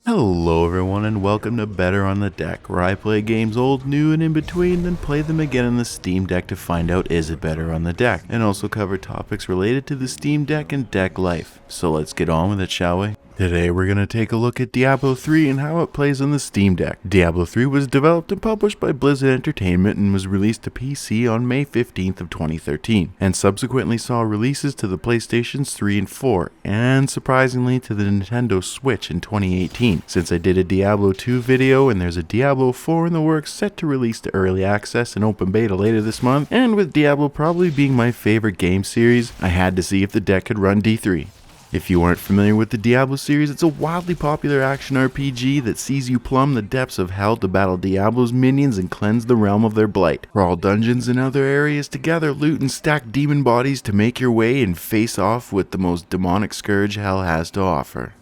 Hello everyone and welcome to Better on the Deck, where I play games old, new, and in between, then play them again on the Steam Deck to find out is it better on the deck, and also cover topics related to the Steam Deck and deck life. So let's get on with it, shall we? Today we're going to take a look at Diablo 3 and how it plays on the Steam Deck. Diablo 3 was developed and published by Blizzard Entertainment and was released to PC on May 15th of 2013, and subsequently saw releases to the PlayStations 3 and 4, and surprisingly to the Nintendo Switch in 2018, since I did a Diablo 2 video and there's a Diablo 4 in the works set to release to early access and open beta later this month, and with Diablo probably being my favorite game series, I had to see if the deck could run D3. If you aren't familiar with the Diablo series, it's a wildly popular action RPG that sees you plumb the depths of hell to battle Diablo's minions and cleanse the realm of their blight. Crawl dungeons and other areas together, loot and stack demon bodies to make your way and face off with the most demonic scourge hell has to offer.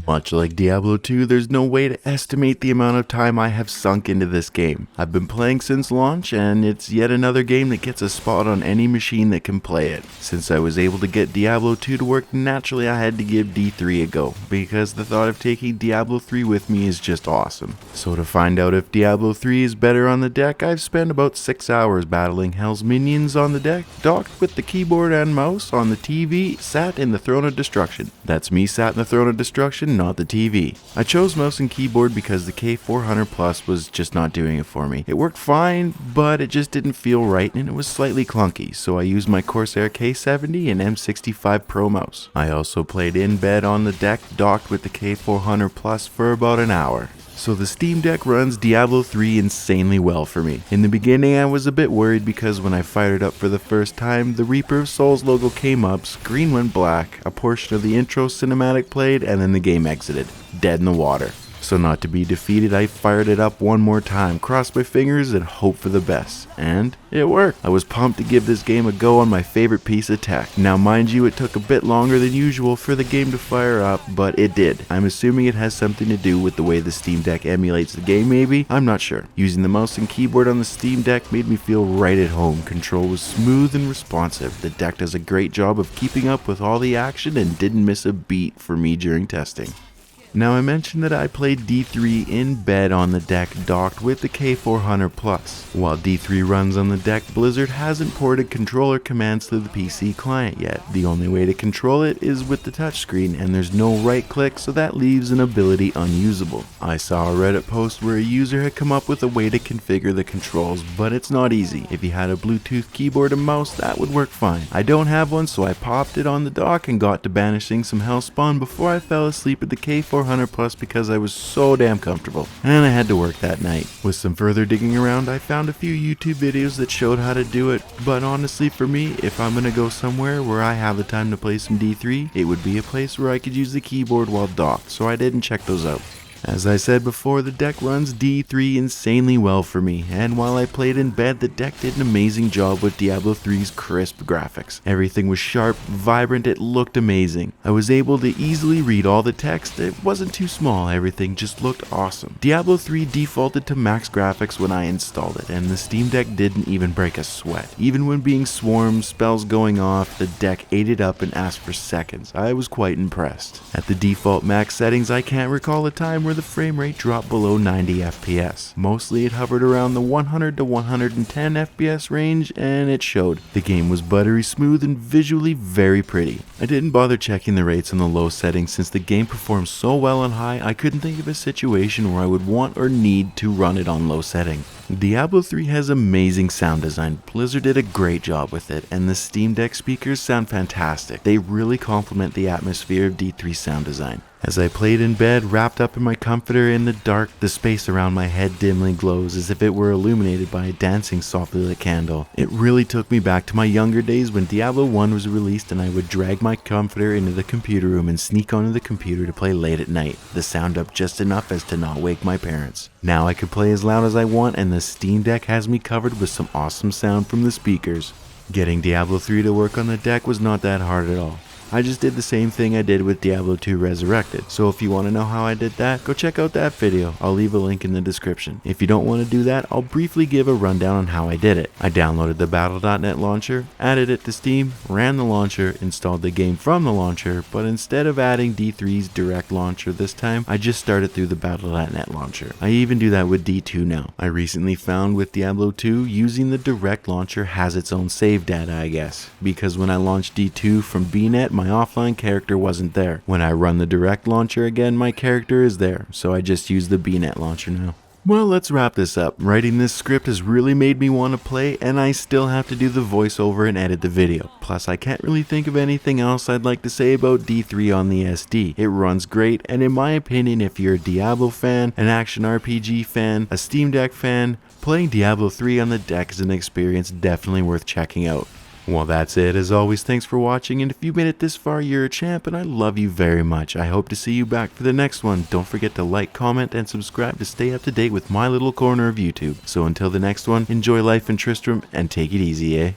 Much like Diablo 2, there's no way to estimate the amount of time I have sunk into this game. I've been playing since launch, and it's yet another game that gets a spot on any machine that can play it. Since I was able to get Diablo 2 to work, naturally I had to give D3 a go, because the thought of taking Diablo 3 with me is just awesome. So to find out if Diablo 3 is better on the deck, I've spent about 6 hours battling Hell's minions on the deck, docked with the keyboard and mouse on the TV, sat in the Throne of Destruction. That's me sat in the Throne of Destruction, not the TV. I chose mouse and keyboard because the K400 Plus was just not doing it for me. It worked fine, but it just didn't feel right and it was slightly clunky, so I used my Corsair K70 and M65 Pro mouse. I also played in bed on the deck, docked with the K400 Plus for about an hour. So the Steam Deck runs Diablo 3 insanely well for me. In the beginning I was a bit worried because when I fired it up for the first time, the Reaper of Souls logo came up, screen went black, a portion of the intro cinematic played, and then the game exited, dead in the water. So not to be defeated, I fired it up one more time, crossed my fingers, and hoped for the best. And it worked. I was pumped to give this game a go on my favorite piece of tech. Now mind you, it took a bit longer than usual for the game to fire up, but it did. I'm assuming it has something to do with the way the Steam Deck emulates the game maybe? I'm not sure. Using the mouse and keyboard on the Steam Deck made me feel right at home. Control was smooth and responsive. The deck does a great job of keeping up with all the action and didn't miss a beat for me during testing. Now I mentioned that I played D3 in bed on the deck docked with the K400 Plus. While D3 runs on the deck, Blizzard hasn't ported controller commands to the PC client yet. The only way to control it is with the touchscreen, and there's no right click, so that leaves an ability unusable. I saw a Reddit post where a user had come up with a way to configure the controls, but it's not easy. If you had a Bluetooth keyboard and mouse, that would work fine. I don't have one, so I popped it on the dock and got to banishing some Hellspawn before I fell asleep at the K400 Plus because I was so damn comfortable, and I had to work that night. With some further digging around, I found a few YouTube videos that showed how to do it, but honestly for me, if I'm gonna go somewhere where I have the time to play some D3, it would be a place where I could use the keyboard while docked, so I didn't check those out. As I said before, the deck runs D3 insanely well for me, and while I played in bed, the deck did an amazing job with Diablo 3's crisp graphics. Everything was sharp, vibrant, it looked amazing. I was able to easily read all the text, it wasn't too small, everything just looked awesome. Diablo 3 defaulted to max graphics when I installed it, and the Steam Deck didn't even break a sweat. Even when being swarmed, spells going off, the deck ate it up and asked for seconds. I was quite impressed. At the default max settings, I can't recall a time where the frame rate dropped below 90 FPS. Mostly it hovered around the 100 to 110 FPS range, and it showed. The game was buttery smooth and visually very pretty. I didn't bother checking the rates on the low settings since the game performed so well on high. I couldn't think of a situation where I would want or need to run it on low setting. Diablo 3 has amazing sound design. Blizzard did a great job with it, and the Steam Deck speakers sound fantastic. They really complement the atmosphere of D3 sound design. As I played in bed, wrapped up in my comforter in the dark, the space around my head dimly glows as if it were illuminated by a dancing softly lit candle. It really took me back to my younger days when Diablo 1 was released and I would drag my comforter into the computer room and sneak onto the computer to play late at night, the sound up just enough as to not wake my parents. Now I can play as loud as I want, and the Steam Deck has me covered with some awesome sound from the speakers. Getting Diablo 3 to work on the deck was not that hard at all. I just did the same thing I did with Diablo 2 Resurrected. So if you want to know how I did that, go check out that video. I'll leave a link in the description. If you don't want to do that, I'll briefly give a rundown on how I did it. I downloaded the Battle.net launcher, added it to Steam, ran the launcher, installed the game from the launcher, but instead of adding D3's direct launcher this time, I just started through the Battle.net launcher. I even do that with D2 now. I recently found with Diablo 2, using the direct launcher has its own save data, I guess, because when I launched D2 from BNet, my offline character wasn't there. When I run the direct launcher again, my character is there, so I just use the BNet launcher now. Well, let's wrap this up. Writing this script has really made me want to play, and I still have to do the voiceover and edit the video. Plus, I can't really think of anything else I'd like to say about D3 on the SD. It runs great, and in my opinion, if you're a Diablo fan, an action RPG fan, a Steam Deck fan, playing Diablo 3 on the deck is an experience definitely worth checking out. Well, that's it. As always, thanks for watching, and if you made it this far, you're a champ, and I love you very much. I hope to see you back for the next one. Don't forget to like, comment, and subscribe to stay up to date with my little corner of YouTube. So until the next one, enjoy life in Tristram, and take it easy, eh?